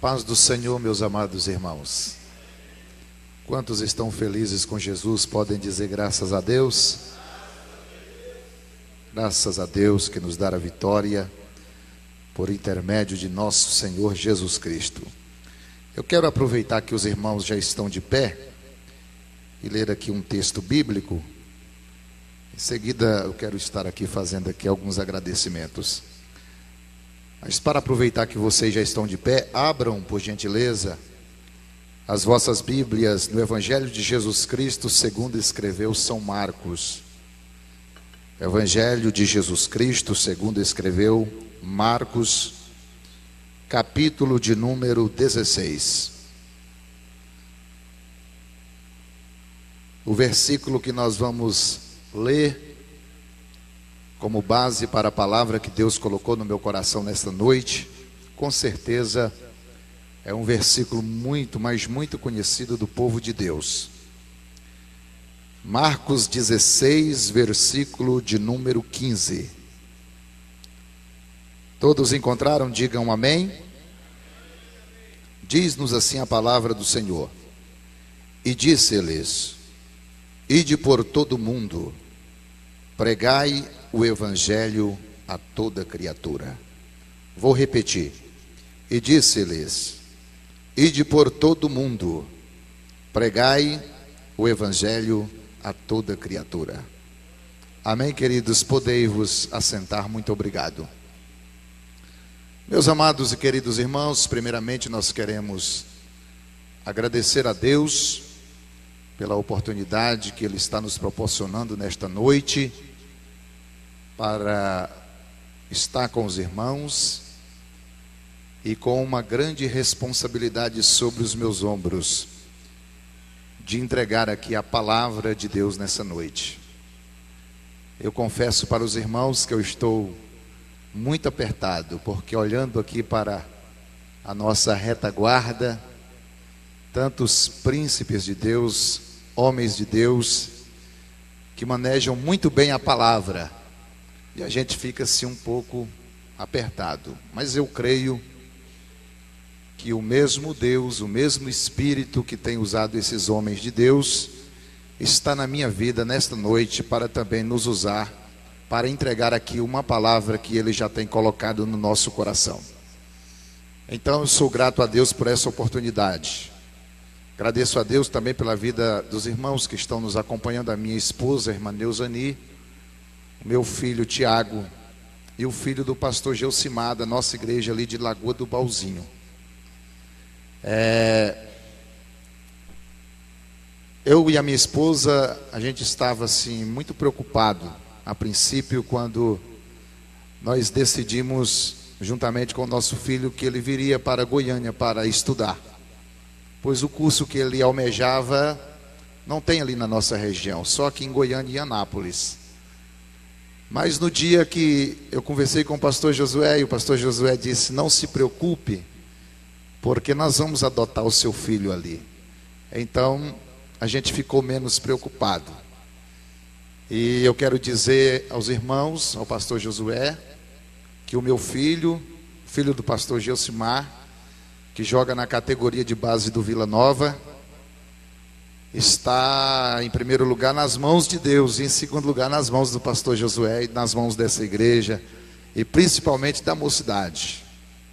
Paz do Senhor, meus amados irmãos. Quantos estão felizes com Jesus podem dizer graças a Deus? Graças a Deus que nos dá a vitória por intermédio de nosso Senhor Jesus Cristo. Eu quero aproveitar que os irmãos já estão de pé e ler aqui um texto bíblico. Em seguida eu quero estar aqui fazendo aqui alguns agradecimentos. Mas para aproveitar que vocês já estão de pé, abram, por gentileza, as vossas Bíblias no Evangelho de Jesus Cristo, segundo escreveu São Marcos. Evangelho de Jesus Cristo, segundo escreveu Marcos, capítulo de número 16. O versículo que nós vamos ler como base para a palavra que Deus colocou no meu coração nesta noite, com certeza é um versículo muito, mas muito conhecido do povo de Deus. Marcos 16, versículo de número 15. Todos encontraram? Digam amém. Diz-nos assim a palavra do Senhor: E disse-lhes: Ide por todo o mundo, pregai o Evangelho a toda criatura. Vou repetir. E disse-lhes: Ide por todo o mundo, pregai o Evangelho a toda criatura. Amém, queridos? Podei-vos assentar. Muito obrigado. Meus amados e queridos irmãos, primeiramente nós queremos agradecer a Deus pela oportunidade que Ele está nos proporcionando nesta noite para estar com os irmãos e com uma grande responsabilidade sobre os meus ombros de entregar aqui a palavra de Deus nessa noite. Eu confesso para os irmãos que eu estou muito apertado, porque olhando aqui para a nossa retaguarda, tantos príncipes de Deus, homens de Deus, que manejam muito bem a palavra, e a gente fica assim um pouco apertado. Mas eu creio que o mesmo Deus, o mesmo Espírito que tem usado esses homens de Deus, está na minha vida nesta noite para também nos usar, para entregar aqui uma palavra que Ele já tem colocado no nosso coração. Então eu sou grato a Deus por essa oportunidade. Agradeço a Deus também pela vida dos irmãos que estão nos acompanhando, a minha esposa, a irmã Neuzani, o meu filho Tiago e o filho do pastor Gelsimar, da nossa igreja ali de Lagoa do Bauzinho. Eu e a minha esposa, a gente estava assim muito preocupado a princípio quando nós decidimos, juntamente com o nosso filho, que ele viria para Goiânia para estudar, pois o curso que ele almejava não tem ali na nossa região, só aqui em Goiânia e Anápolis. Mas no dia que eu conversei com o pastor Josué, e o pastor Josué disse: não se preocupe, porque nós vamos adotar o seu filho ali. Então a gente ficou menos preocupado. E eu quero dizer aos irmãos, ao pastor Josué, que o meu filho, filho do pastor Gelsimar, que joga na categoria de base do Vila Nova, está em primeiro lugar nas mãos de Deus, e em segundo lugar nas mãos do pastor Josué e nas mãos dessa igreja, e principalmente da mocidade.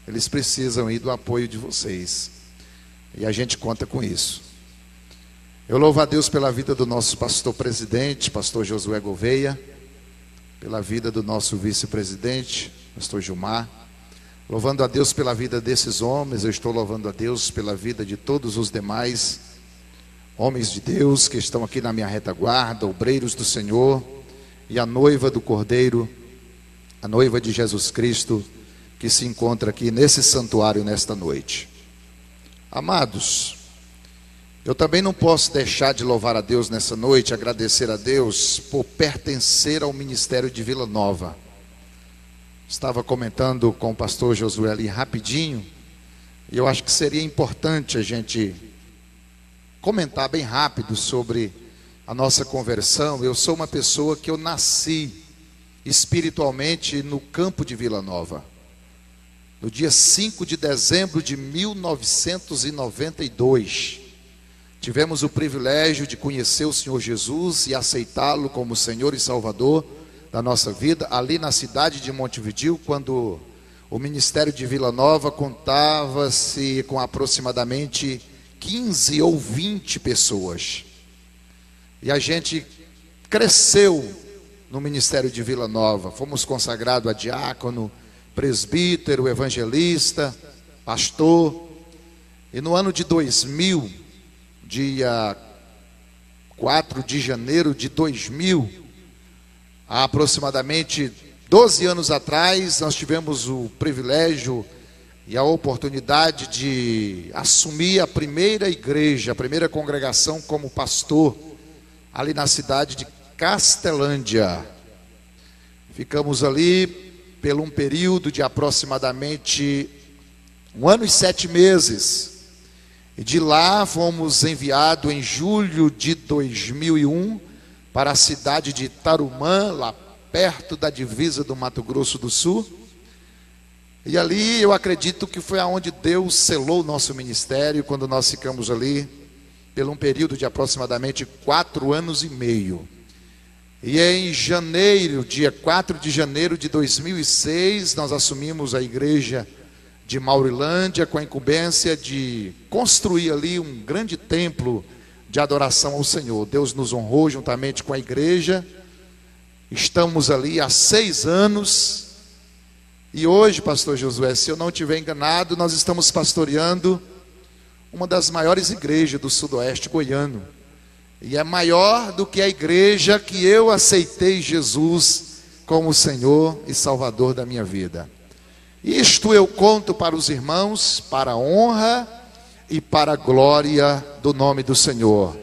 Eles precisam do apoio de vocês, e a gente conta com isso. Eu louvo a Deus pela vida do nosso pastor presidente, pastor Josué Gouveia, pela vida do nosso vice-presidente, pastor Gilmar. Louvando a Deus pela vida desses homens, eu estou louvando a Deus pela vida de todos os demais homens de Deus que estão aqui na minha retaguarda, obreiros do Senhor, e a noiva do Cordeiro, a noiva de Jesus Cristo, que se encontra aqui nesse santuário nesta noite. Amados, eu também não posso deixar de louvar a Deus nessa noite, agradecer a Deus por pertencer ao ministério de Vila Nova. Estava comentando com o pastor Josué ali rapidinho, e eu acho que seria importante a gente comentar bem rápido sobre a nossa conversão. Eu sou uma pessoa que eu nasci espiritualmente no campo de Vila Nova. no dia 5 de dezembro de 1992. Tivemos o privilégio de conhecer o Senhor Jesus e aceitá-lo como Senhor e Salvador da nossa vida, ali na cidade de Montevidéu, quando o Ministério de Vila Nova contava-se com aproximadamente 15 ou 20 pessoas. E a gente cresceu no Ministério de Vila Nova. Fomos consagrados a diácono, presbítero, evangelista, pastor. E no ano de 2000, dia 4 de janeiro de 2000, há aproximadamente 12 anos atrás, nós tivemos o privilégio e a oportunidade de assumir a primeira igreja, a primeira congregação como pastor, ali na cidade de Castelândia. Ficamos ali por um período de aproximadamente 1 ano e 7 meses. E de lá fomos enviados em julho de 2001 para a cidade de Tarumã, lá perto da divisa do Mato Grosso do Sul. E ali eu acredito que foi aonde Deus selou o nosso ministério, quando nós ficamos ali por um período de aproximadamente 4 anos e meio. E em janeiro, dia 4 de janeiro de 2006, nós assumimos a igreja de Maurilândia com a incumbência de construir ali um grande templo de adoração ao Senhor. Deus nos honrou juntamente com a igreja. Estamos ali há 6 anos. E hoje, pastor Josué, se eu não estiver enganado, nós estamos pastoreando uma das maiores igrejas do sudoeste goiano. E é maior do que a igreja que eu aceitei Jesus como Senhor e Salvador da minha vida. Isto eu conto para os irmãos, para a honra e para a glória do nome do Senhor.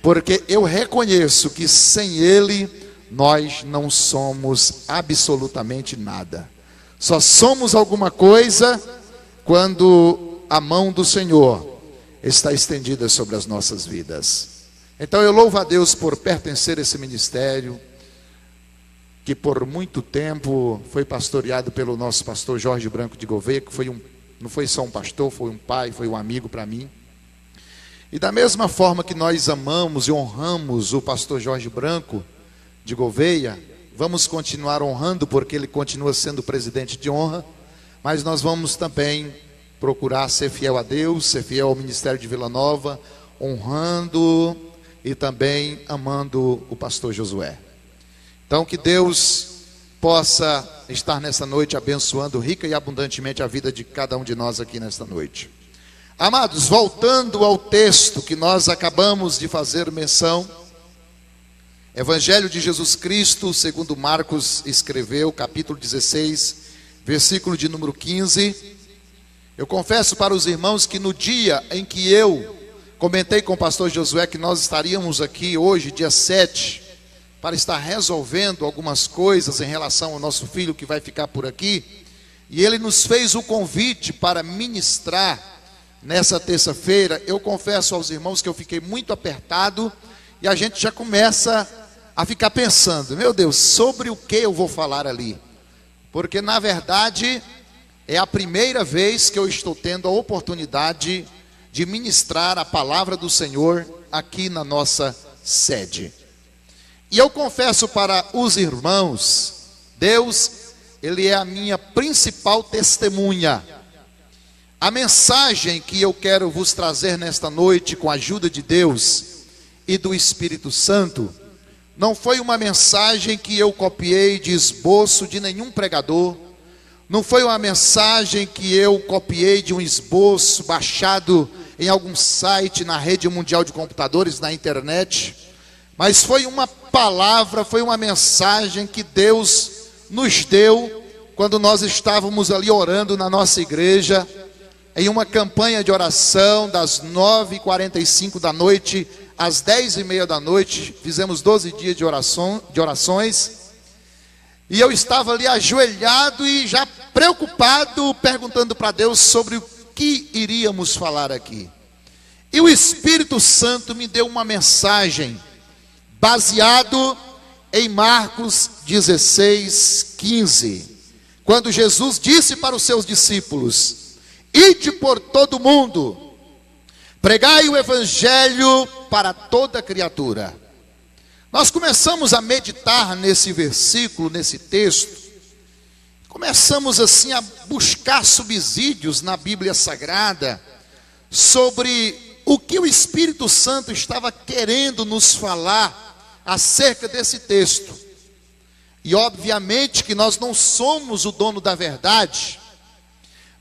Porque eu reconheço que sem Ele nós não somos absolutamente nada. Só somos alguma coisa quando a mão do Senhor está estendida sobre as nossas vidas. Então eu louvo a Deus por pertencer a esse ministério, que por muito tempo foi pastoreado pelo nosso pastor Jorge Branco de Gouveia, que não foi só um pastor, foi um pai, foi um amigo para mim. E da mesma forma que nós amamos e honramos o pastor Jorge Branco de Gouveia, vamos continuar honrando, porque ele continua sendo presidente de honra, mas nós vamos também procurar ser fiel a Deus, ser fiel ao Ministério de Vila Nova, honrando e também amando o pastor Josué. Então que Deus possa estar nessa noite abençoando rica e abundantemente a vida de cada um de nós aqui nesta noite. Amados, voltando ao texto que nós acabamos de fazer menção, Evangelho de Jesus Cristo, segundo Marcos escreveu, capítulo 16, versículo de número 15. Eu confesso para os irmãos que no dia em que eu comentei com o pastor Josué que nós estaríamos aqui hoje, dia 7, para estar resolvendo algumas coisas em relação ao nosso filho que vai ficar por aqui, e ele nos fez o convite para ministrar nessa terça-feira. Eu confesso aos irmãos que eu fiquei muito apertado, e a gente já começa a ficar pensando, meu Deus, sobre o que eu vou falar ali? Porque na verdade é a primeira vez que eu estou tendo a oportunidade de ministrar a palavra do Senhor aqui na nossa sede. E eu confesso para os irmãos, Deus, Ele é a minha principal testemunha. A mensagem que eu quero vos trazer nesta noite, com a ajuda de Deus e do Espírito Santo, não foi uma mensagem que eu copiei de esboço de nenhum pregador, não foi uma mensagem que eu copiei de um esboço baixado em algum site na rede mundial de computadores, na internet, mas foi uma palavra, foi uma mensagem que Deus nos deu quando nós estávamos ali orando na nossa igreja, em uma campanha de oração das 9h45 da noite às 10h30 da noite. Fizemos 12 dias de orações, e eu estava ali ajoelhado e já preocupado, perguntando para Deus sobre o que iríamos falar aqui. E o Espírito Santo me deu uma mensagem baseado em Marcos 16, 15, quando Jesus disse para os seus discípulos: ide por todo mundo, pregai o evangelho para toda criatura. Nós começamos a meditar nesse versículo, nesse texto. Começamos assim a buscar subsídios na Bíblia Sagrada sobre o que o Espírito Santo estava querendo nos falar acerca desse texto. E obviamente que nós não somos o dono da verdade,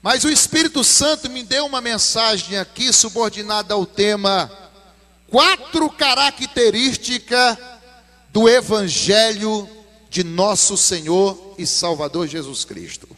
mas o Espírito Santo me deu uma mensagem aqui subordinada ao tema 4 características do Evangelho de nosso Senhor e Salvador Jesus Cristo.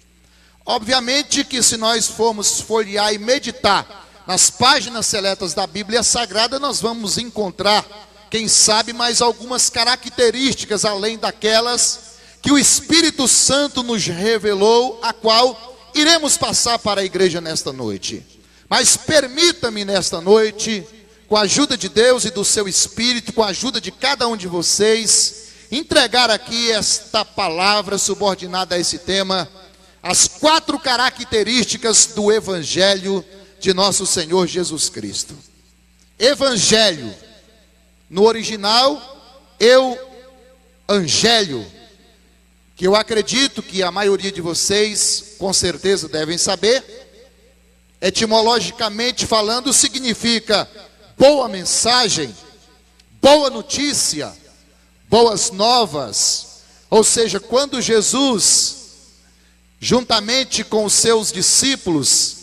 Obviamente que se nós formos folhear e meditar nas páginas seletas da Bíblia Sagrada, nós vamos encontrar, quem sabe, mais algumas características além daquelas que o Espírito Santo nos revelou, a qual iremos passar para a igreja nesta noite. Mas permita-me nesta noite, com a ajuda de Deus e do seu Espírito, com a ajuda de cada um de vocês, entregar aqui esta palavra subordinada a esse tema, as 4 características do Evangelho de nosso Senhor Jesus Cristo. Evangelho, no original, Angélio, que eu acredito que a maioria de vocês com certeza devem saber, etimologicamente falando, significa boa mensagem, boa notícia, boas novas. Ou seja, quando Jesus, juntamente com os seus discípulos,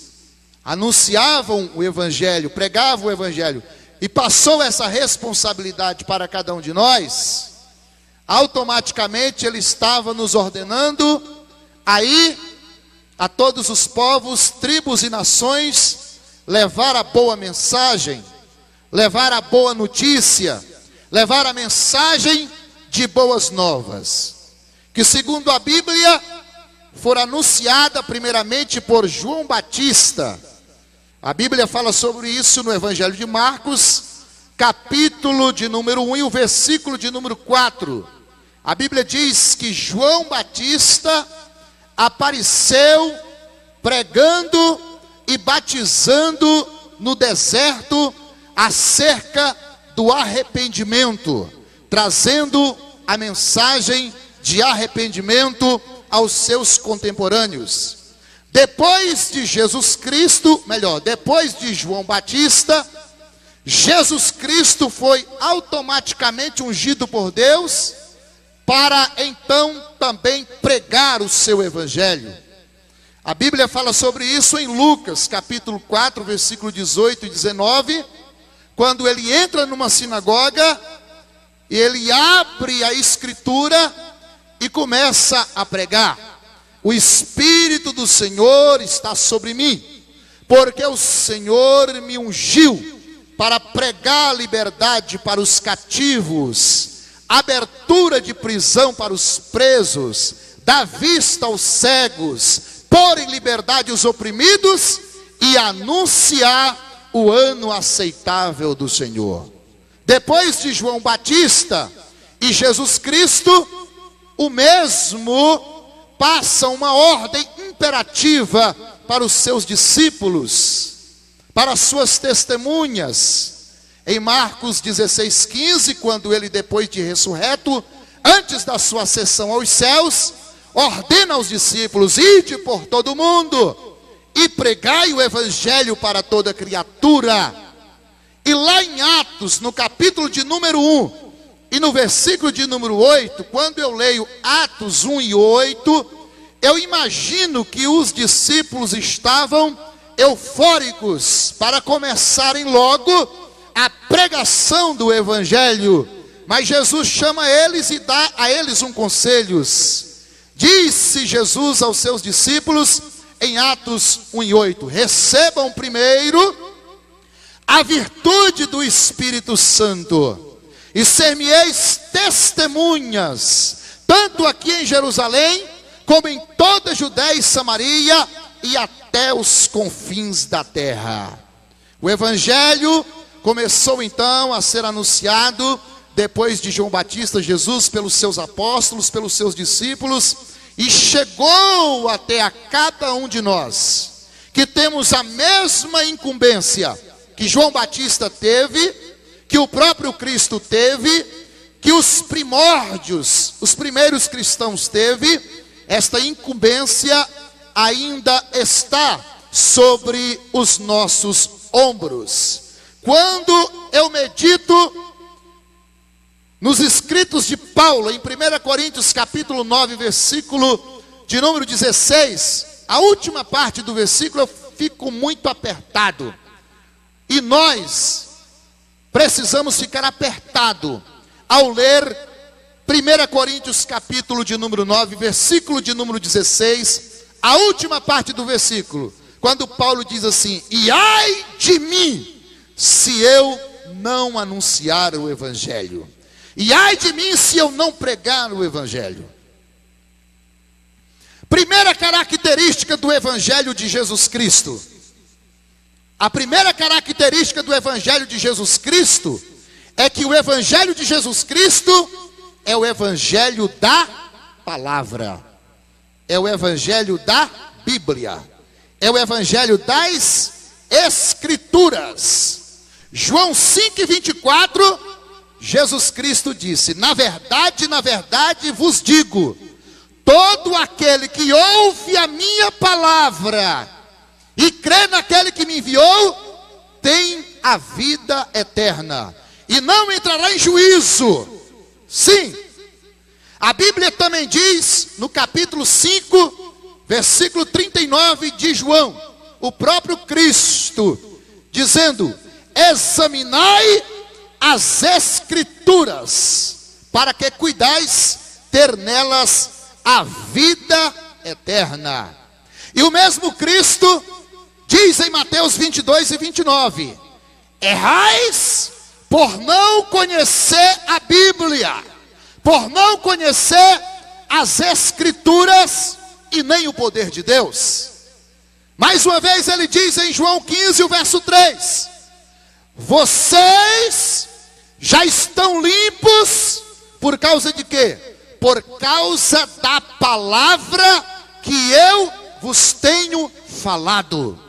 anunciavam o Evangelho, pregavam o Evangelho, e passou essa responsabilidade para cada um de nós, automaticamente ele estava nos ordenando a ir a todos os povos, tribos e nações, levar a boa mensagem, levar a boa notícia, levar a mensagem de boas novas, que segundo a Bíblia, fora anunciada primeiramente por João Batista. A Bíblia fala sobre isso no Evangelho de Marcos, capítulo de número 1 e o versículo de número 4. A Bíblia diz que João Batista apareceu pregando e batizando no deserto acerca do arrependimento, trazendo a mensagem de arrependimento aos seus contemporâneos. Depois de Jesus Cristo, depois de João Batista, Jesus Cristo foi automaticamente ungido por Deus para então também pregar o seu evangelho. A Bíblia fala sobre isso em Lucas, capítulo 4, versículo 18 e 19, quando ele entra numa sinagoga, e ele abre a escritura e começa a pregar: o Espírito do Senhor está sobre mim, porque o Senhor me ungiu para pregar liberdade para os cativos, abertura de prisão para os presos, dar vista aos cegos, pôr em liberdade os oprimidos e anunciar o ano aceitável do Senhor. Depois de João Batista e Jesus Cristo, o mesmo passa uma ordem imperativa para os seus discípulos, para as suas testemunhas. Em Marcos 16:15, quando ele, depois de ressurreto, antes da sua ascensão aos céus, ordena aos discípulos: ide por todo mundo e pregai o evangelho para toda criatura. E lá em Atos, no capítulo de número 1 e no versículo de número 8, quando eu leio Atos 1 e 8, eu imagino que os discípulos estavam eufóricos para começarem logo a pregação do evangelho. Mas Jesus chama eles e dá a eles um conselho. Disse Jesus aos seus discípulos em Atos 1 e 8: recebam primeiro a virtude do Espírito Santo, e ser-me-eis testemunhas, tanto aqui em Jerusalém, como em toda a Judéia e Samaria, e até os confins da terra. O evangelho começou então a ser anunciado depois de João Batista, Jesus, pelos seus apóstolos, pelos seus discípulos, e chegou até a cada um de nós, que temos a mesma incumbência que João Batista teve, que o próprio Cristo teve, que os primórdios, os primeiros cristãos teve. Esta incumbência ainda está sobre os nossos ombros. Quando eu medito nos escritos de Paulo, em 1 Coríntios capítulo 9, versículo de número 16, a última parte do versículo, eu fico muito apertado. E nós precisamos ficar apertado ao ler 1 Coríntios capítulo de número 9, versículo de número 16, a última parte do versículo, quando Paulo diz assim: e ai de mim, se eu não anunciar o evangelho. E ai de mim se eu não pregar o evangelho. Primeira característica do evangelho de Jesus Cristo. A primeira característica do evangelho de Jesus Cristo é que o evangelho de Jesus Cristo é o evangelho da palavra. É o evangelho da Bíblia. É o evangelho das Escrituras. João 5:24, Jesus Cristo disse: na verdade vos digo, todo aquele que ouve a minha palavra e crê naquele que me enviou, tem a vida eterna, e não entrará em juízo. Sim, a Bíblia também diz, no capítulo 5, versículo 39 de João, o próprio Cristo, dizendo: examinai as Escrituras, para que cuidais ter nelas a vida eterna. E o mesmo Cristo diz em Mateus 22:29: errais por não conhecer a Bíblia, por não conhecer as Escrituras e nem o poder de Deus. Mais uma vez ele diz em João 15, o verso 3: vocês já estão limpos por causa de quê? Por causa da palavra que eu vos tenho falado.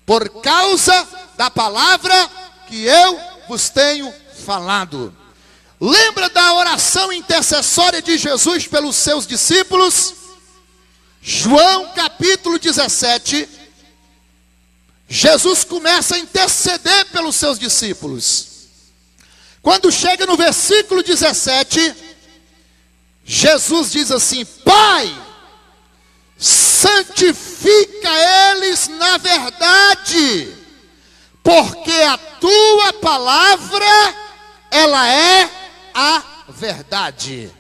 Por causa da palavra que eu vos tenho falado. Lembra da oração intercessória de Jesus pelos seus discípulos? João capítulo 17. Jesus começa a interceder pelos seus discípulos. Quando chega no versículo 17, Jesus diz assim: Pai, santifica eles na verdade, porque a tua palavra, ela é a verdade.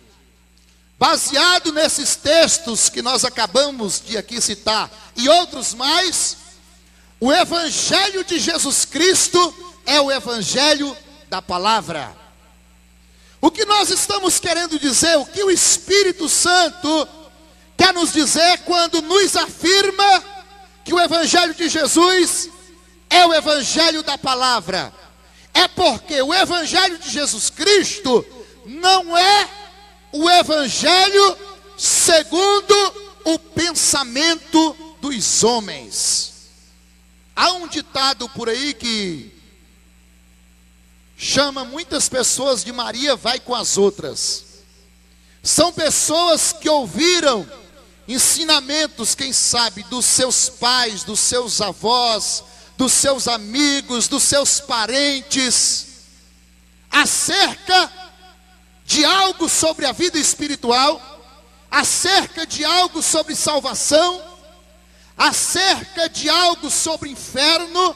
Baseado nesses textos que nós acabamos de aqui citar e outros mais, o evangelho de Jesus Cristo é o evangelho da palavra. O que nós estamos querendo dizer, o que o Espírito Santo quer nos dizer quando nos afirma que o evangelho de Jesus é o evangelho da palavra? É porque o evangelho de Jesus Cristo não é o evangelho segundo o pensamento dos homens. Há um ditado por aí que chama muitas pessoas de Maria vai com as outras. São pessoas que ouviram ensinamentos, quem sabe, dos seus pais, dos seus avós, dos seus amigos, dos seus parentes, acerca de algo sobre a vida espiritual, acerca de algo sobre salvação, acerca de algo sobre inferno,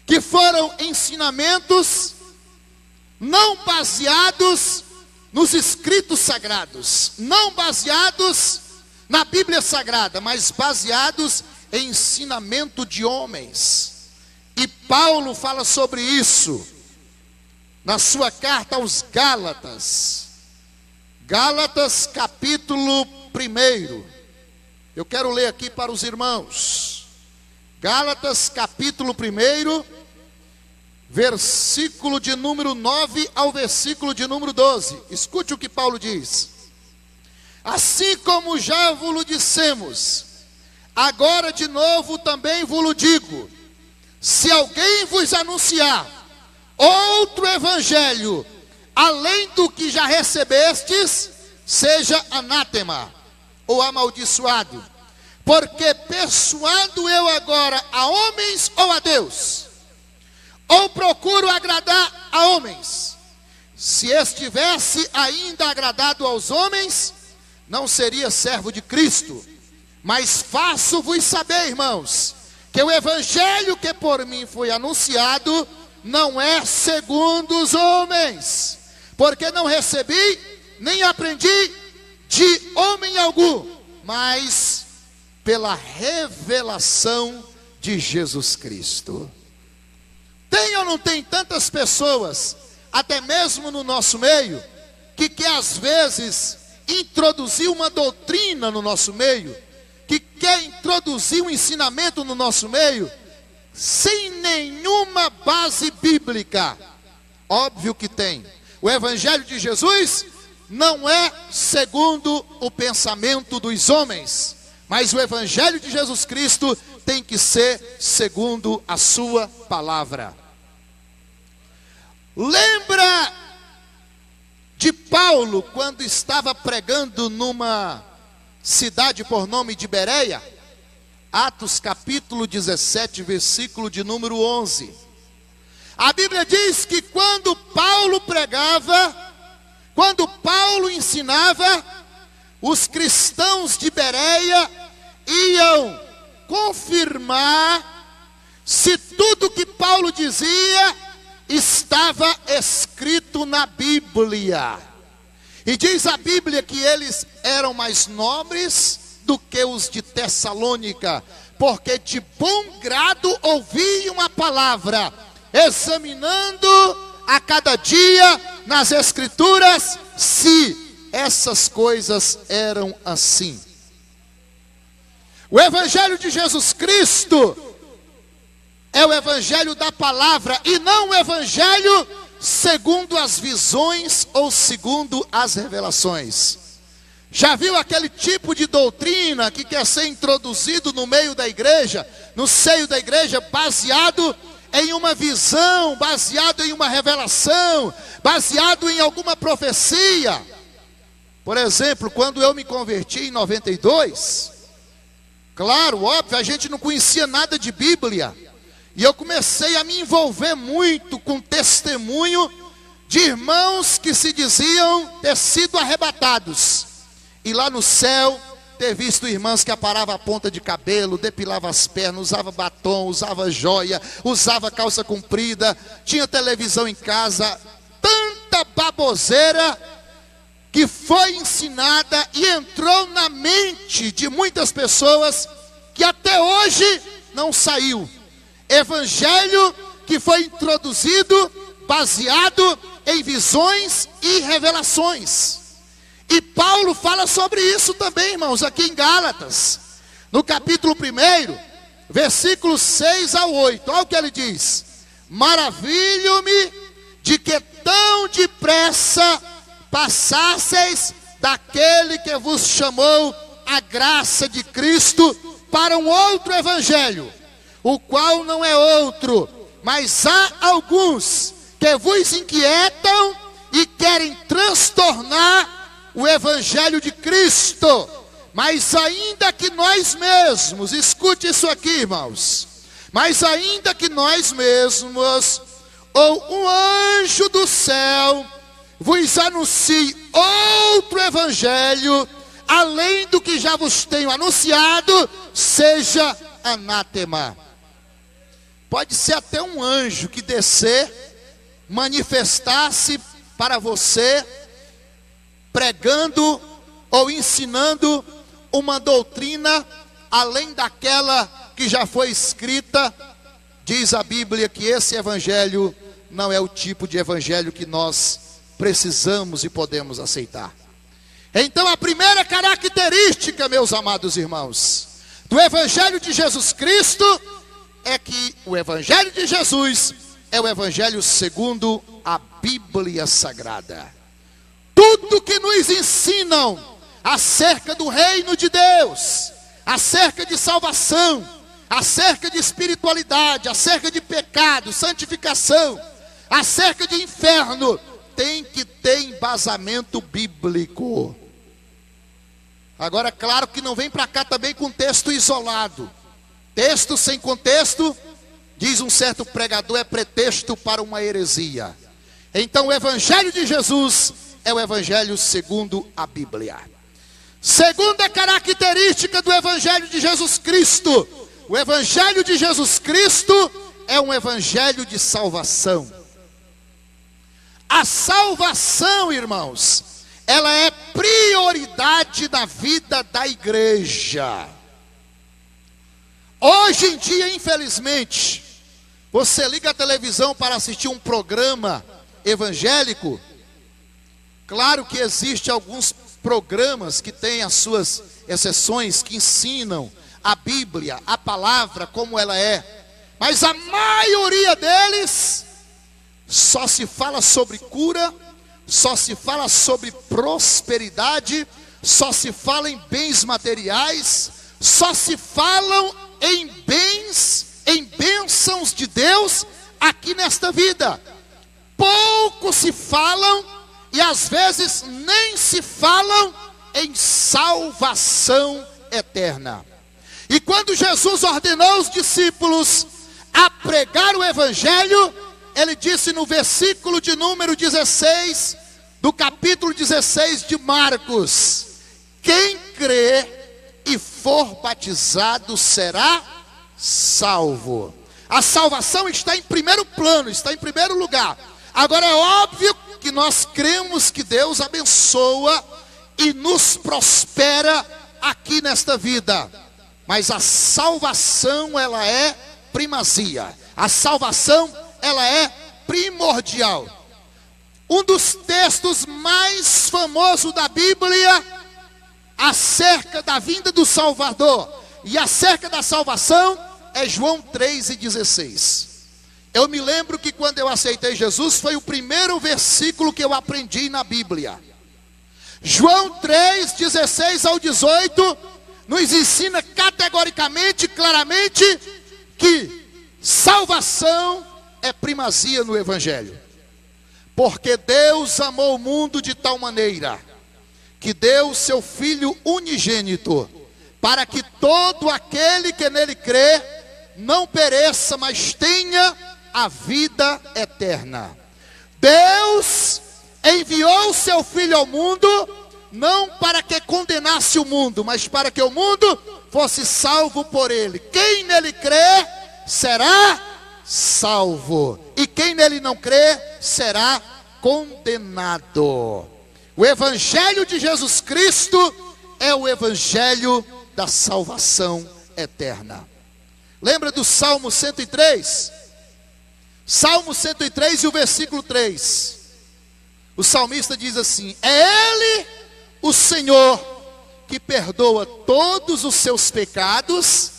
que foram ensinamentos não baseados nos escritos sagrados, não baseados na Bíblia Sagrada, mas baseados em ensinamento de homens. E Paulo fala sobre isso na sua carta aos Gálatas. Gálatas capítulo 1. Eu quero ler aqui para os irmãos. Gálatas capítulo 1, versículo de número 9 ao versículo de número 12. Escute o que Paulo diz: Assim como já vos dissemos, agora de novo também vos digo: se alguém vos anunciar outro evangelho, além do que já recebestes, seja anátema, ou amaldiçoado. Porque persuado eu agora a homens ou a Deus? Ou procuro agradar a homens? Se estivesse ainda agradado aos homens, não seria servo de Cristo. Mas faço-vos saber, irmãos, que o evangelho que por mim foi anunciado não é segundo os homens, porque não recebi nem aprendi de homem algum, mas pela revelação de Jesus Cristo. Tem ou não tem tantas pessoas, até mesmo no nosso meio, que quer às vezes introduzir uma doutrina no nosso meio, que quer introduzir um ensinamento no nosso meio, sem nenhuma base bíblica? Óbvio que tem. O evangelho de Jesus não é segundo o pensamento dos homens, mas o evangelho de Jesus Cristo tem que ser segundo a sua palavra. Lembra de Paulo quando estava pregando numa cidade por nome de Bereia? Atos capítulo 17, versículo de número 11. A Bíblia diz que quando Paulo pregava, quando Paulo ensinava, os cristãos de Bereia iam confirmar se tudo que Paulo dizia estava escrito na Bíblia. E diz a Bíblia que eles eram mais nobres do que os de Tessalônica, porque de bom grado ouviam a palavra, examinando a cada dia nas Escrituras se essas coisas eram assim. O evangelho de Jesus Cristo é o evangelho da palavra, e não o evangelho segundo as visões ou segundo as revelações. Já viu aquele tipo de doutrina que quer ser introduzido no meio da igreja, no seio da igreja, baseado em uma visão, baseado em uma revelação, baseado em alguma profecia? Por exemplo, quando eu me converti em 92, claro, óbvio, a gente não conhecia nada de Bíblia, e eu comecei a me envolver muito com testemunho de irmãos que se diziam ter sido arrebatados, e lá no céu ter visto irmãs que aparavam a ponta de cabelo, depilavam as pernas, usava batom, usava joia, usava calça comprida, tinha televisão em casa, tanta baboseira que foi ensinada e entrou na mente de muitas pessoas que até hoje não saiu. Evangelho que foi introduzido baseado em visões e revelações. E Paulo fala sobre isso também, irmãos, aqui em Gálatas, no capítulo 1, versículos 6 ao 8. Olha o que ele diz: maravilho-me de que tão depressa passasseis daquele que vos chamou a graça de Cristo para um outro evangelho, o qual não é outro, mas há alguns que vos inquietam e querem transtornar o evangelho de Cristo. Mas ainda que nós mesmos, escute isso aqui, irmãos, mas ainda que nós mesmos, ou um anjo do céu, vos anuncie outro evangelho, além do que já vos tenho anunciado, seja anátema. Pode ser até um anjo que descer, manifestar-se para você, pregando ou ensinando uma doutrina além daquela que já foi escrita. Diz a Bíblia que esse evangelho não é o tipo de evangelho que nós precisamos e podemos aceitar. Então a primeira característica, meus amados irmãos, do evangelho de Jesus Cristo é que o evangelho de Jesus é o evangelho segundo a Bíblia Sagrada. Tudo que nos ensinam acerca do reino de Deus, acerca de salvação, acerca de espiritualidade, acerca de pecado, santificação, acerca de inferno, tem que ter embasamento bíblico. Agora, claro que não vem para cá também com texto isolado. Texto sem contexto, diz um certo pregador, é pretexto para uma heresia. Então o evangelho de Jesus é o evangelho segundo a Bíblia. Segunda característica do evangelho de Jesus Cristo: o evangelho de Jesus Cristo é um evangelho de salvação. A salvação, irmãos, ela é prioridade na vida da igreja. Hoje em dia, infelizmente, você liga a televisão para assistir um programa evangélico. Claro que existe alguns programas que têm as suas exceções, que ensinam a Bíblia, a palavra como ela é, mas a maioria deles só se fala sobre cura, só se fala sobre prosperidade, só se fala em bens materiais, só se falam em bens, em bênçãos de Deus aqui nesta vida. Pouco se falam, e às vezes nem se falam, em salvação eterna. E quando Jesus ordenou os discípulos a pregar o evangelho, ele disse no versículo de número 16, do capítulo 16 de Marcos: quem crê e for batizado será salvo. A salvação está em primeiro plano, está em primeiro lugar. Agora é óbvio que nós cremos que Deus abençoa e nos prospera aqui nesta vida, mas a salvação, ela é primazia. A salvação, ela é primordial. Um dos textos mais famosos da Bíblia acerca da vinda do Salvador e acerca da salvação é João 3,16. Eu me lembro que quando eu aceitei Jesus, foi o primeiro versículo que eu aprendi na Bíblia. João 3,16 ao 18 nos ensina categoricamente, claramente, que salvação é primazia no evangelho. Porque Deus amou o mundo de tal maneira que deu seu Filho unigênito, para que todo aquele que nele crê não pereça, mas tenha a vida eterna. Deus enviou o seu Filho ao mundo, não para que condenasse o mundo, mas para que o mundo fosse salvo por ele. Quem nele crê será salvo, e quem nele não crê será condenado. O evangelho de Jesus Cristo é o evangelho da salvação eterna. Lembra do Salmo 103? Salmo 103 e o versículo 3. O salmista diz assim: é Ele, o Senhor, que perdoa todos os seus pecados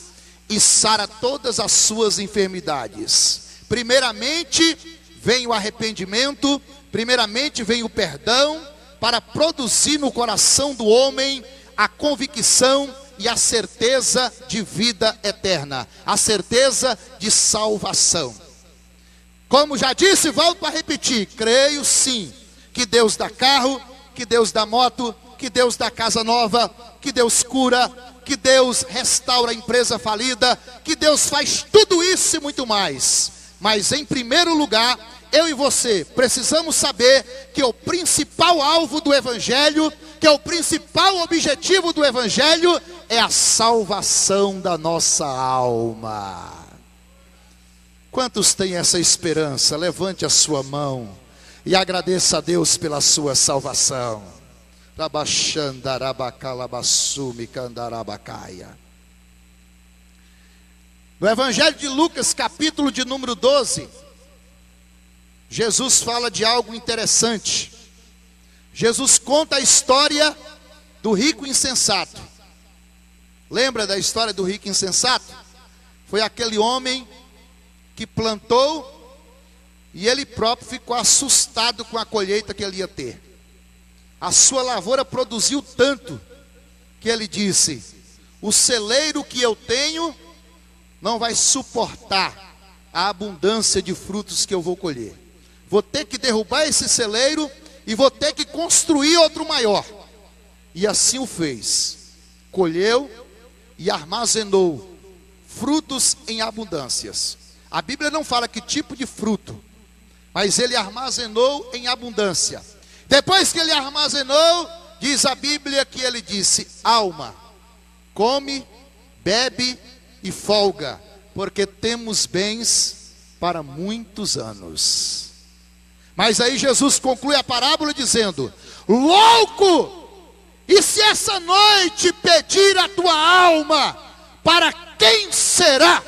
e sara todas as suas enfermidades. Primeiramente vem o arrependimento, primeiramente vem o perdão, para produzir no coração do homem a convicção e a certeza de vida eterna, a certeza de salvação. Como já disse, volto para repetir: creio sim que Deus dá carro, que Deus dá moto, que Deus dá casa nova, que Deus cura, que Deus restaura a empresa falida, que Deus faz tudo isso e muito mais. Mas em primeiro lugar, eu e você precisamos saber que o principal alvo do evangelho, que o principal objetivo do evangelho é a salvação da nossa alma. Quantos têm essa esperança? Levante a sua mão e agradeça a Deus pela sua salvação. No Evangelho de Lucas, capítulo de número 12, Jesus fala de algo interessante. Jesus conta a história do rico insensato. Lembra da história do rico insensato? Foi aquele homem que plantou e ele próprio ficou assustado com a colheita que ele ia ter. A sua lavoura produziu tanto que ele disse: o celeiro que eu tenho não vai suportar a abundância de frutos que eu vou colher. Vou ter que derrubar esse celeiro e vou ter que construir outro maior. E assim o fez. Colheu e armazenou frutos em abundâncias. A Bíblia não fala que tipo de fruto, mas ele armazenou em abundância. Depois que ele armazenou, diz a Bíblia que ele disse: alma, come, bebe e folga, porque temos bens para muitos anos. Mas aí Jesus conclui a parábola dizendo: louco, e se essa noite pedir a tua alma, para quem será?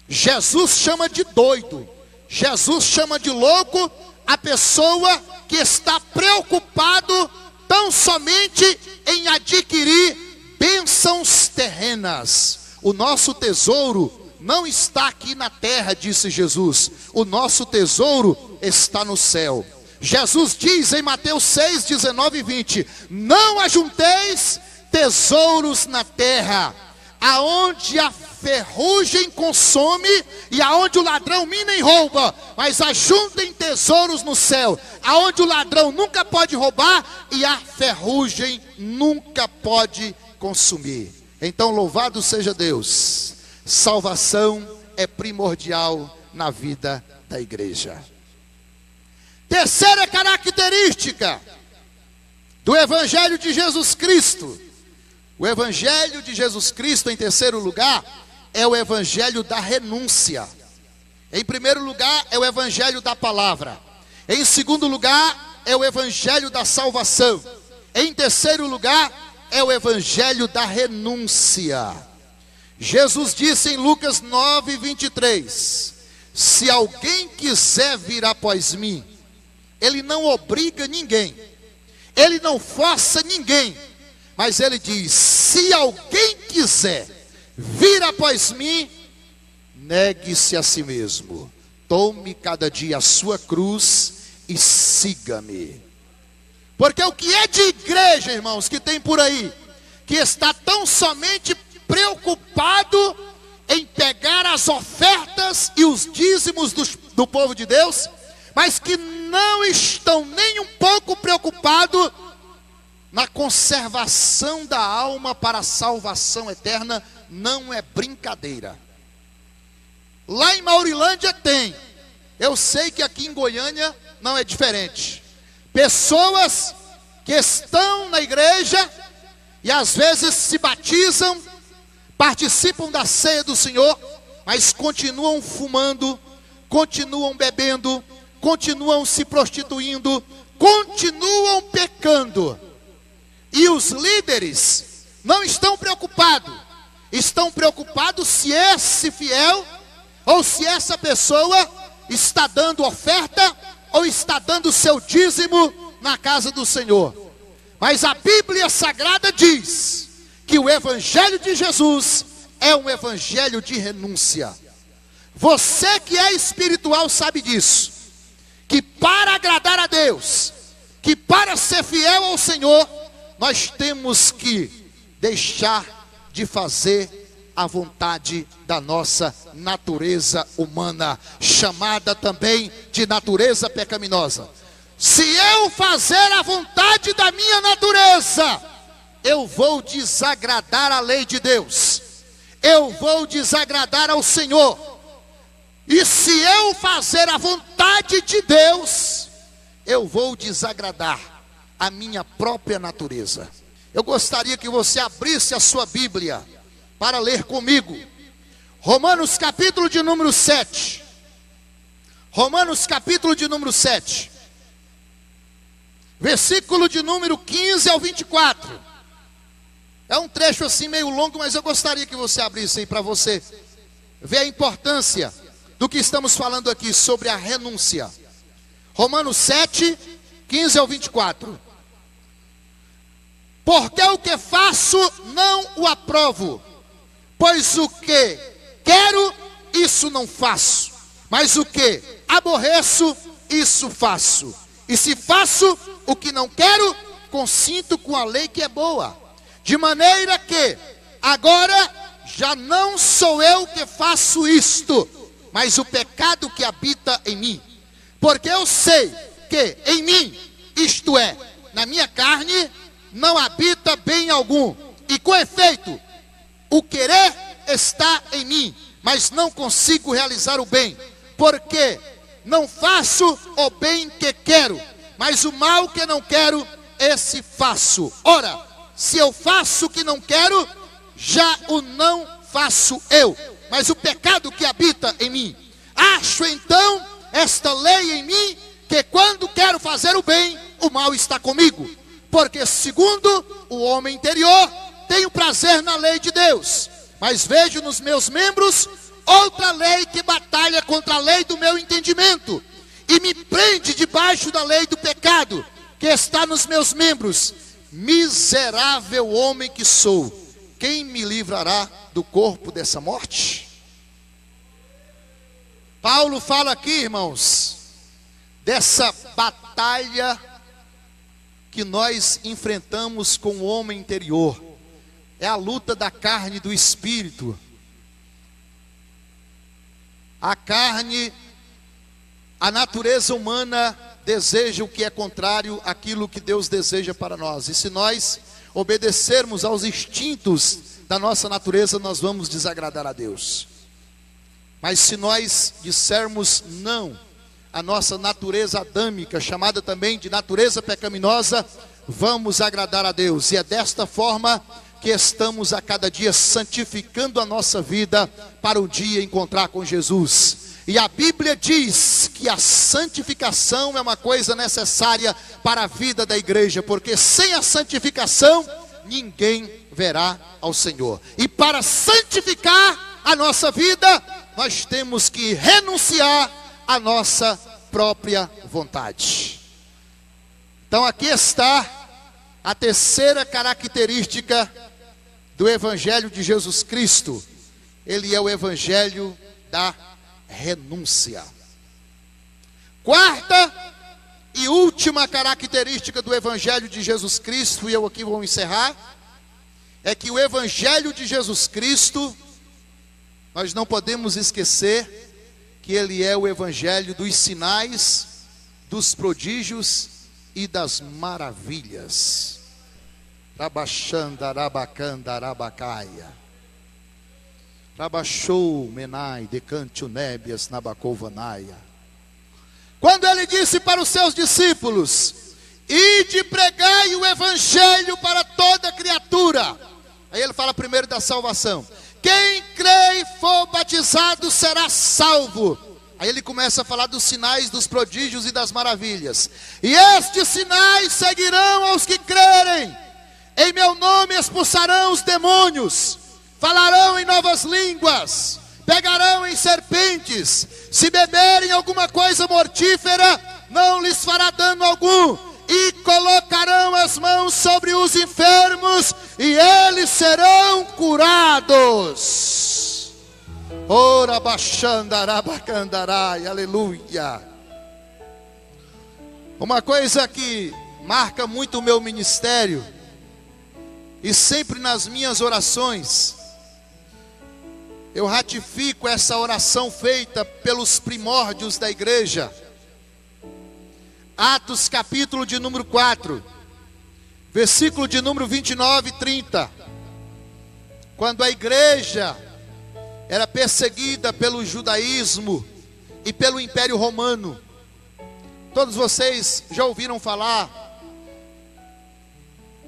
Jesus chama de doido, Jesus chama de louco a pessoa que está preocupado tão somente em adquirir bênçãos terrenas. O nosso tesouro não está aqui na terra, disse Jesus. O nosso tesouro está no céu. Jesus diz em Mateus 6, 19 e 20: não ajunteis tesouros na terra, aonde a ferrugem consome e aonde o ladrão mina e rouba, mas ajuntem tesouros no céu, aonde o ladrão nunca pode roubar e a ferrugem nunca pode consumir. Então louvado seja Deus, salvação é primordial na vida da igreja. Terceira característica do Evangelho de Jesus Cristo. O Evangelho de Jesus Cristo, em terceiro lugar, é o Evangelho da renúncia. Em primeiro lugar, é o Evangelho da palavra. Em segundo lugar, é o Evangelho da salvação. Em terceiro lugar, é o Evangelho da renúncia. Jesus disse em Lucas 9, 23: se alguém quiser vir após mim, ele não obriga ninguém, ele não força ninguém, mas ele diz: se alguém quiser vir após mim, negue-se a si mesmo, tome cada dia a sua cruz e siga-me. Porque o que é de igreja, irmãos, que tem por aí, que está tão somente preocupado em pegar as ofertas e os dízimos do povo de Deus, mas que não estão nem um pouco preocupados na conservação da alma para a salvação eterna, não é brincadeira. Lá em Maurilândia tem, eu sei que aqui em Goiânia não é diferente. Pessoas que estão na igreja e às vezes se batizam, participam da ceia do Senhor, mas continuam fumando, continuam bebendo, continuam se prostituindo, continuam pecando. E os líderes não estão preocupados. Estão preocupados se esse fiel ou se essa pessoa está dando oferta ou está dando seu dízimo na casa do Senhor. Mas a Bíblia Sagrada diz que o Evangelho de Jesus é um Evangelho de renúncia. Você que é espiritual sabe disso, que para agradar a Deus, que para ser fiel ao Senhor, nós temos que deixar de fazer a vontade da nossa natureza humana, chamada também de natureza pecaminosa. Se eu fazer a vontade da minha natureza, eu vou desagradar a lei de Deus, eu vou desagradar ao Senhor. E se eu fazer a vontade de Deus, eu vou desagradar a minha própria natureza. Eu gostaria que você abrisse a sua Bíblia para ler comigo Romanos capítulo de número 7. Romanos capítulo de número 7, versículo de número 15 ao 24. É um trecho assim meio longo, mas eu gostaria que você abrisse aí para você ver a importância do que estamos falando aqui sobre a renúncia. Romanos 7, 15 ao 24. Porque o que faço não o aprovo, pois o que quero, isso não faço, mas o que aborreço, isso faço. E se faço o que não quero, consinto com a lei que é boa, de maneira que agora já não sou eu que faço isto, mas o pecado que habita em mim. Porque eu sei que em mim, isto é, na minha carne, não habita bem algum. E com efeito, o querer está em mim, mas não consigo realizar o bem. Porque não faço o bem que quero, mas o mal que não quero, esse faço. Ora, se eu faço o que não quero, já o não faço eu, mas o pecado que habita em mim. Acho então esta lei em mim, que quando quero fazer o bem, o mal está comigo. Porque segundo o homem interior, tenho prazer na lei de Deus, mas vejo nos meus membros outra lei que batalha contra a lei do meu entendimento, e me prende debaixo da lei do pecado, que está nos meus membros. Miserável homem que sou, quem me livrará do corpo dessa morte? Paulo fala aqui, irmãos, dessa batalha que nós enfrentamos com o homem interior. É a luta da carne e do espírito. A carne, a natureza humana deseja o que é contrário àquilo que Deus deseja para nós. E se nós obedecermos aos instintos da nossa natureza, nós vamos desagradar a Deus. Mas se nós dissermos não à nossa natureza adâmica, chamada também de natureza pecaminosa, vamos agradar a Deus. E é desta forma que estamos a cada dia santificando a nossa vida para um dia encontrar com Jesus. E a Bíblia diz que a santificação é uma coisa necessária para a vida da igreja, porque sem a santificação ninguém verá ao Senhor. E para santificar a nossa vida, nós temos que renunciar à nossa própria vontade. Então aqui está a terceira característica do Evangelho de Jesus Cristo. Ele é o Evangelho da renúncia. Quarta e última característica do Evangelho de Jesus Cristo, e eu aqui vou encerrar, é que o Evangelho de Jesus Cristo, nós não podemos esquecer que ele é o Evangelho dos sinais, dos prodígios e das maravilhas. Rabachandarabacandarabacaya. Rabachou menai decantio nébias nabacovanaia. Quando ele disse para os seus discípulos: ide pregai o Evangelho para toda criatura. Aí ele fala primeiro da salvação. Quem crê e for batizado será salvo. Aí ele começa a falar dos sinais, dos prodígios e das maravilhas. E estes sinais seguirão aos que crerem. Em meu nome expulsarão os demônios, falarão em novas línguas, pegarão em serpentes, se beberem alguma coisa mortífera, não lhes fará dano algum, e colocarão as mãos sobre os enfermos, e eles serão curados. Ora baixandarabacandarai, aleluia. Uma coisa que marca muito o meu ministério, e sempre nas minhas orações, eu ratifico essa oração feita pelos primórdios da igreja. Atos capítulo de número 4, versículo de número 29 e 30. Quando a igreja era perseguida pelo judaísmo e pelo Império Romano. Todos vocês já ouviram falar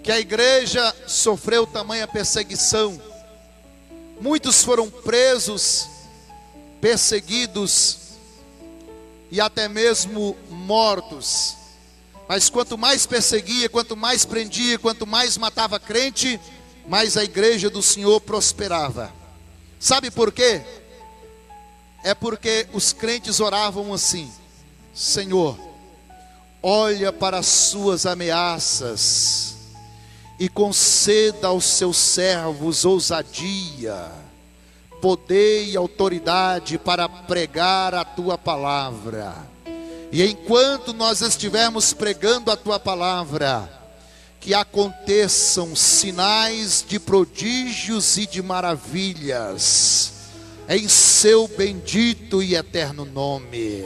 que a igreja sofreu tamanha perseguição. Muitos foram presos, perseguidos e até mesmo mortos. Mas quanto mais perseguia, quanto mais prendia, quanto mais matava crente, mais a igreja do Senhor prosperava. Sabe por quê? É porque os crentes oravam assim: Senhor, olha para as suas ameaças e conceda aos seus servos ousadia, poder e autoridade para pregar a tua palavra. E enquanto nós estivermos pregando a tua palavra, que aconteçam sinais de prodígios e de maravilhas, em seu bendito e eterno nome.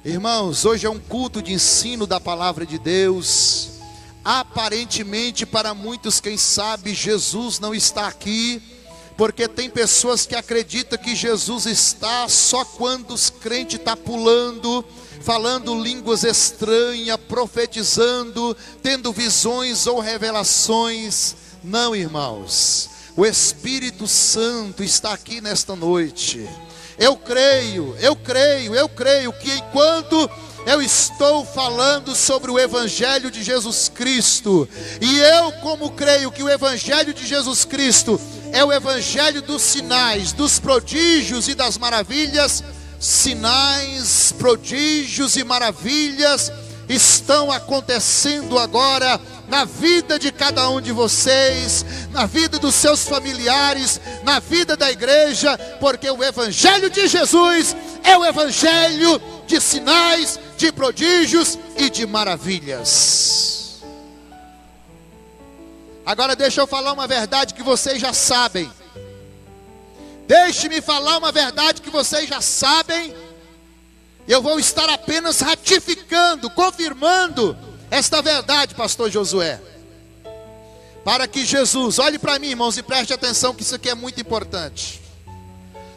Irmãos, hoje é um culto de ensino da palavra de Deus. Aparentemente, para muitos, quem sabe, Jesus não está aqui, porque tem pessoas que acreditam que Jesus está só quando os crentes estão pulando, falando línguas estranhas, profetizando, tendo visões ou revelações. Não, irmãos, o Espírito Santo está aqui nesta noite. Eu creio que enquanto eu estou falando sobre o Evangelho de Jesus Cristo, e eu como creio que o Evangelho de Jesus Cristo é o Evangelho dos sinais, dos prodígios e das maravilhas, sinais, prodígios e maravilhas estão acontecendo agora na vida de cada um de vocês, na vida dos seus familiares, na vida da igreja, porque o Evangelho de Jesus é o Evangelho de sinais, de prodígios e de maravilhas. Agora deixa eu falar uma verdade que vocês já sabem. Deixe-me falar uma verdade que vocês já sabem. Eu vou estar apenas ratificando, confirmando esta verdade, pastor Josué. Para que Jesus, olhe para mim, irmãos, e preste atenção que isso aqui é muito importante.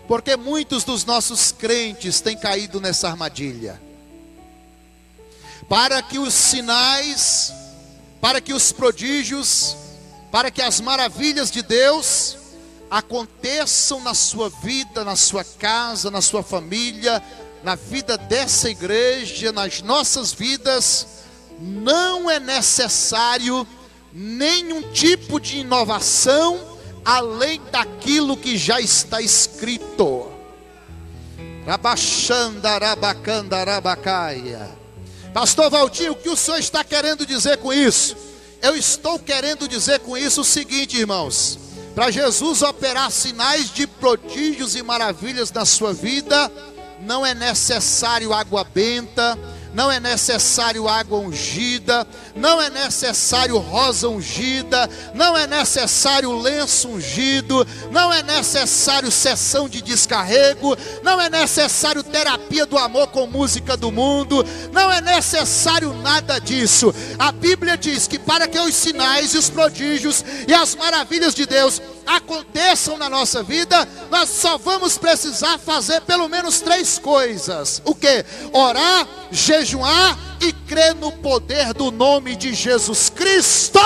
Porque muitos dos nossos crentes têm caído nessa armadilha. Para que os sinais, para que os prodígios, para que as maravilhas de Deus aconteçam na sua vida, na sua casa, na sua família, na vida dessa igreja, nas nossas vidas, não é necessário nenhum tipo de inovação além daquilo que já está escrito. Pastor Valtinho, o que o senhor está querendo dizer com isso? Eu estou querendo dizer com isso o seguinte, irmãos: para Jesus operar sinais de prodígios e maravilhas na sua vida, não é necessário água benta, não é necessário água ungida, não é necessário rosa ungida, não é necessário lenço ungido, não é necessário sessão de descarrego, não é necessário terapia do amor com música do mundo, não é necessário nada disso. A Bíblia diz que para que os sinais e os prodígios e as maravilhas de Deus aconteçam na nossa vida, nós só vamos precisar fazer pelo menos 3 coisas. O que? Orar, jejuar e crer no poder do nome de Jesus Cristo.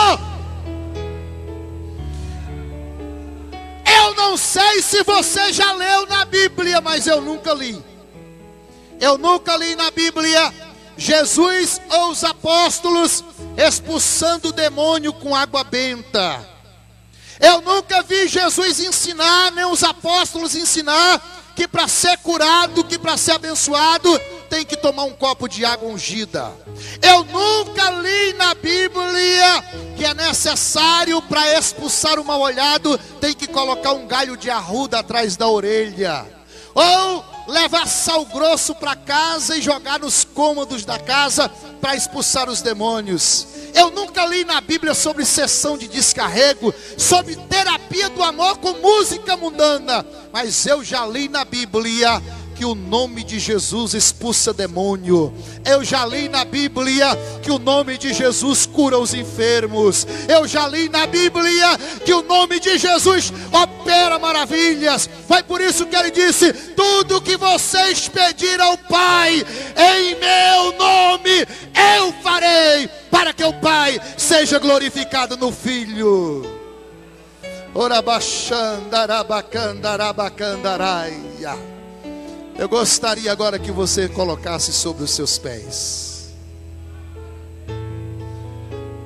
Eu não sei se você já leu na Bíblia, mas eu nunca li. Eu nunca li na Bíblia Jesus ou os apóstolos expulsando o demônio com água benta. Eu nunca vi Jesus ensinar, nem os apóstolos ensinar, que para ser curado, que para ser abençoado, tem que tomar um copo de água ungida. Eu nunca li na Bíblia que é necessário, para expulsar o mal-olhado, tem que colocar um galho de arruda atrás da orelha. Ou levar sal grosso para casa e jogar nos cômodos da casa para expulsar os demônios. Eu nunca li na Bíblia sobre sessão de descarrego, sobre terapia do amor com música mundana, mas eu já li na Bíblia que o nome de Jesus expulsa demônio. Eu já li na Bíblia que o nome de Jesus cura os enfermos. Eu já li na Bíblia que o nome de Jesus opera maravilhas. Foi por isso que ele disse: tudo que vocês pedir ao Pai em meu nome, eu farei, para que o Pai seja glorificado no Filho. Orabaxandarabacandarabacandarai. Eu gostaria agora que você colocasse sobre os seus pés.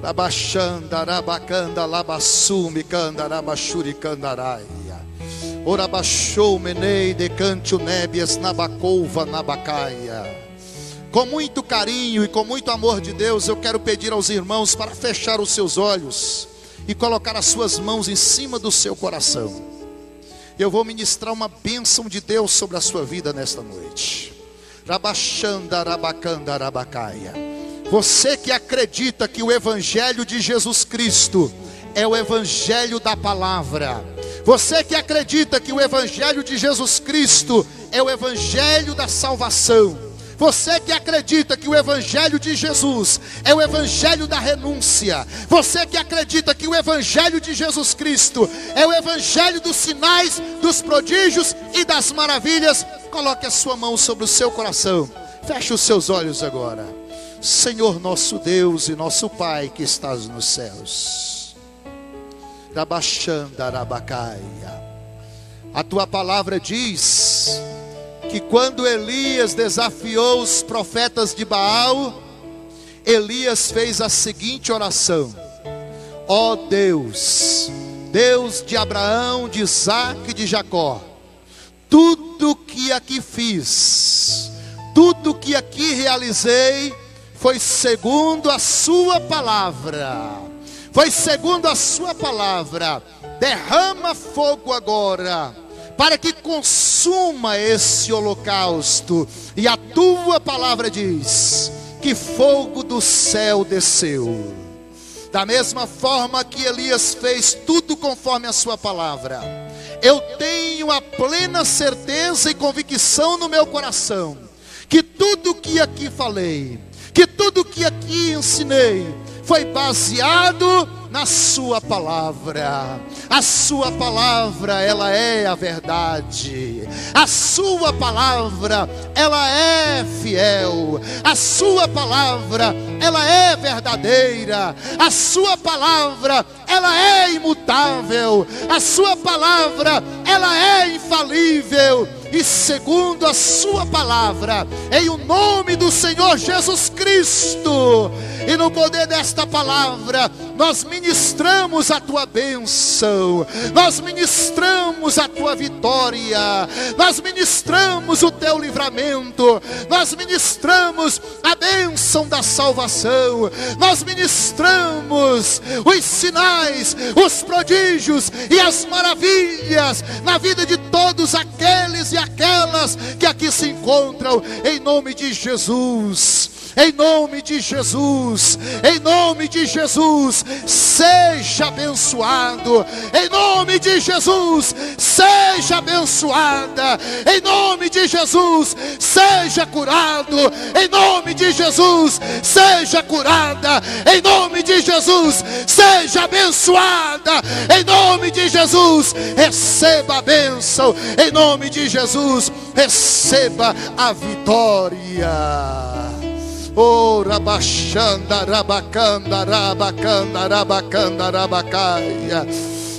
Labaxandarabacanda labassume candarabachuri candaraia. Orabachou menei de canto nébias nabacouva nabacaia. Com muito carinho e com muito amor de Deus, eu quero pedir aos irmãos para fechar os seus olhos e colocar as suas mãos em cima do seu coração. Eu vou ministrar uma bênção de Deus sobre a sua vida nesta noite. Você que acredita que o Evangelho de Jesus Cristo é o Evangelho da palavra, você que acredita que o Evangelho de Jesus Cristo é o Evangelho da salvação, você que acredita que o Evangelho de Jesus é o Evangelho da renúncia, você que acredita que o Evangelho de Jesus Cristo é o Evangelho dos sinais, dos prodígios e das maravilhas, coloque a sua mão sobre o seu coração, feche os seus olhos agora. Senhor nosso Deus e nosso Pai que estás nos céus, a tua palavra diz que quando Elias desafiou os profetas de Baal, Elias fez a seguinte oração: ó Deus, Deus de Abraão, de Isaque e de Jacó, tudo que aqui fiz, tudo que aqui realizei, foi segundo a sua palavra, foi segundo a sua palavra. Derrama fogo agora, para que consuma esse holocausto. E a tua palavra diz que fogo do céu desceu. Da mesma forma que Elias fez tudo conforme a sua palavra, eu tenho a plena certeza e convicção no meu coração, que tudo que aqui falei, que tudo que aqui ensinei, foi baseado na sua palavra. A sua palavra, ela é a verdade. A sua palavra, ela é fiel. A sua palavra, ela é verdadeira. A sua palavra, ela é imutável. A sua palavra, ela é infalível. E segundo a sua palavra, em o nome do Senhor Jesus Cristo, e no poder desta palavra, nós ministramos a tua bênção, nós ministramos a tua vitória, nós ministramos o teu livramento, nós ministramos a bênção da salvação, nós ministramos os sinais, os prodígios e as maravilhas na vida de todos aqueles e aquelas que aqui se encontram, em nome de Jesus. Em nome de Jesus, em nome de Jesus, seja abençoado. Em nome de Jesus, seja abençoada. Em nome de Jesus, seja curado. Em nome de Jesus, seja curada. Em nome de Jesus, seja abençoada. Em nome de Jesus, receba a bênção. Em nome de Jesus, receba a vitória. Oh, rabachanda, rabacanda, rabacanda, rabacanda, rabacaia.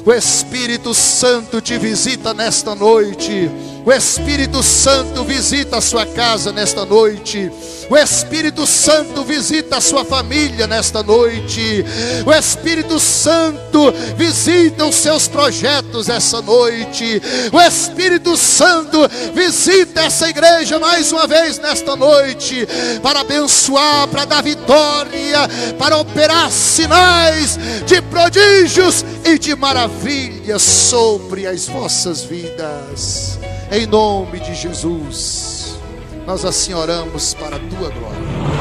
O Espírito Santo te visita nesta noite. O Espírito Santo visita a sua casa nesta noite. O Espírito Santo visita a sua família nesta noite. O Espírito Santo visita os seus projetos essa noite. O Espírito Santo visita essa igreja mais uma vez nesta noite, para abençoar, para dar vitória, para operar sinais de prodígios e de maravilhas sobre as vossas vidas. Em nome de Jesus, nós assim oramos para a tua glória.